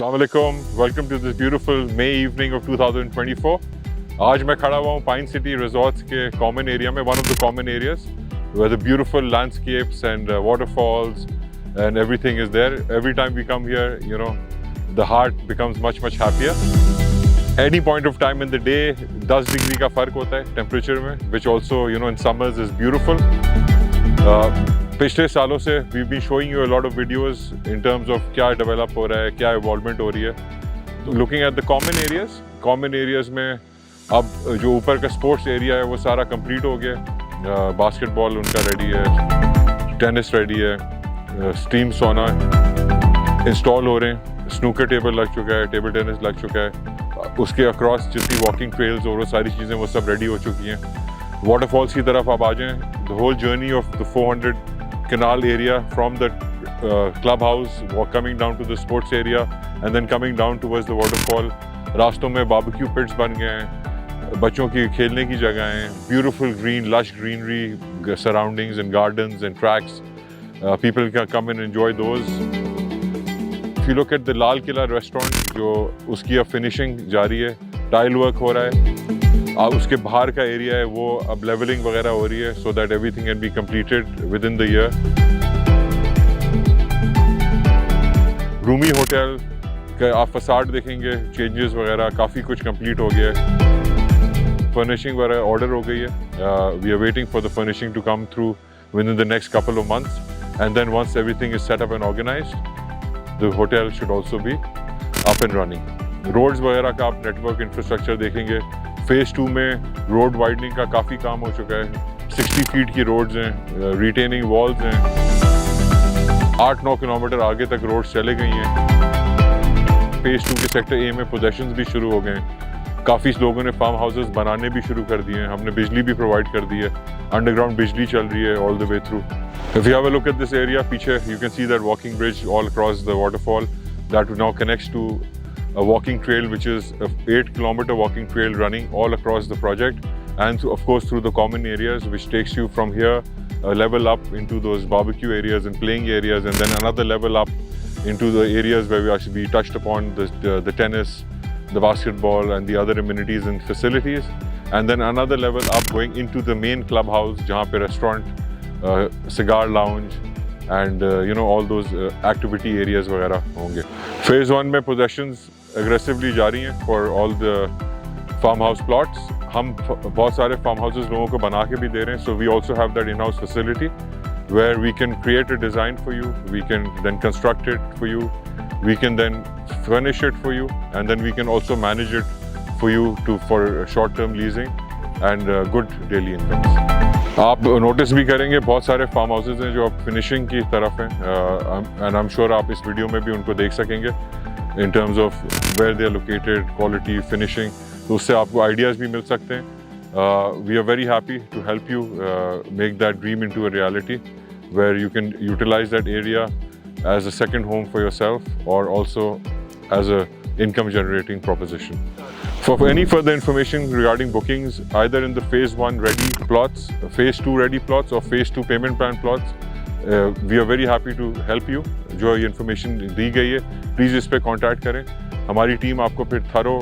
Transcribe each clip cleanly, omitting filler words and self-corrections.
Assalamu alaikum. Welcome to this beautiful May evening of 2024. आज मैं खड़ा हुआ हूँ पाइन सिटी रिजॉर्ट्स के कॉमन एरिया में, one of the common areas where the beautiful landscapes and waterfalls and everything is there. Every time we come here, you know, the heart becomes much happier. Any point of time in the day, 10 degree का फर्क होता है temperature में, which also, you know, in summers is beautiful. पिछले सालों से we've been showing you a lot of videos in terms of क्या develop हो रहा है, क्या evolvement हो रही है. तो looking at the common areas में अब जो ऊपर का sports area है वो सारा complete हो गया. बास्केटबॉल उनका रेडी है, टेनिस रेडी है, स्टीम सोना इंस्टॉल हो रहे हैं, स्नूकर टेबल लग चुका है, टेबल टेनिस लग चुका है. उसके अक्रॉस जितनी वॉकिंग ट्रेल्स और वो सारी चीज़ें वो सब रेडी हो चुकी हैं. वाटरफॉल्स की तरफ आप आ जाएं. The whole journey of the 400 canal area from the club house coming down to the sports area and then coming down towards the waterfall. रास्तों में barbecue pits बन गए हैं, बच्चों की खेलने की जगह हैं, beautiful green lush greenery surroundings and gardens and tracks. People can come and enjoy those. If you look at the Lal Killa restaurant, जो उसकी अब finishing जारी है, tile work हो रहा है. उसके बाहर का एरिया है वो अब लेवलिंग वगैरह हो रही है, so that everything can be completed within the year. Rumi hotel का आप फसाड देखेंगे, चेंजेस वगैरह काफ़ी कुछ कंप्लीट हो गया है. फर्निशिंग वगैरह ऑर्डर हो गई है. We are waiting for the furnishing to come through within the next couple of months, and then once everything is set up and organized, the hotel should also be up and running. Roads वगैरह का आप network infrastructure देखेंगे. Phase 2 में road widening का काफ़ी काम हो चुका है. 60 फीट की रोड्स हैं, रिटेनिंग वॉल्स हैं. 8-9 किलोमीटर आगे तक रोड्स चले गई हैं. फेज़ 2 के सेक्टर ए में पोजेशंस भी शुरू हो गए हैं. काफ़ी लोगों ने फार्म हाउसेस बनाने भी शुरू कर दिए हैं. हमने बिजली भी प्रोवाइड कर दी है. अंडरग्राउंड बिजली चल रही है all the way through. If you have a look at this area, पीछे you can see that walking bridge all across the waterfall that now connects to a walking trail, which is a 8-kilometer walking trail running all across the project, and of course through the common areas, which takes you from here a level up into those barbecue areas and playing areas, and then another level up into the areas where we touched upon the tennis, the basketball and the other amenities and facilities, and then another level up going into the main clubhouse, jahan pe restaurant, cigar lounge and you know all those activity areas वगैरह होंगे. Phase 1 में possessions aggressively जारी हैं for all the farmhouse plots. हम बहुत सारे farm houses लोगों को बना के भी दे रहे हैं, so we also have that in-house facility where we can create a design for you, we can then construct it for you, we can then furnish it for you, and then we can also manage it for you for short-term leasing and good daily incomes. आप notice भी करेंगे बहुत सारे farm houses हैं जो अब finishing की तरफ हैं, एंड आई एम श्योर आप इस वीडियो में भी उनको देख सकेंगे in terms of where they are located, quality, finishing. तो उससे आपको आइडियाज़ भी मिल सकते हैं. We are very happy to help you make that dream into a reality where you can utilize that area as a second home for yourself और also as a income generating proposition. For any further information regarding bookings, either in the phase 1 ready plots, phase 2 ready plots or phase 2 payment plan plots, we are very happy to help you. जो ये information दी गई है, please इस पे contact करें. हमारी team आपको फिर thorough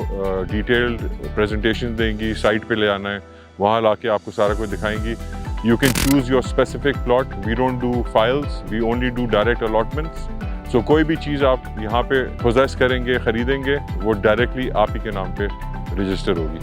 detailed presentation देंगी, site पे ले आना है, वहाँ लाके आपको सारा कुछ दिखाएंगी. You can choose your specific plot. We don't do files, we only do direct allotments. So कोई भी चीज़ आप यहाँ पे पोजेस करेंगे, ख़रीदेंगे, वो डायरेक्टली आप ही के नाम पे रजिस्टर होगी.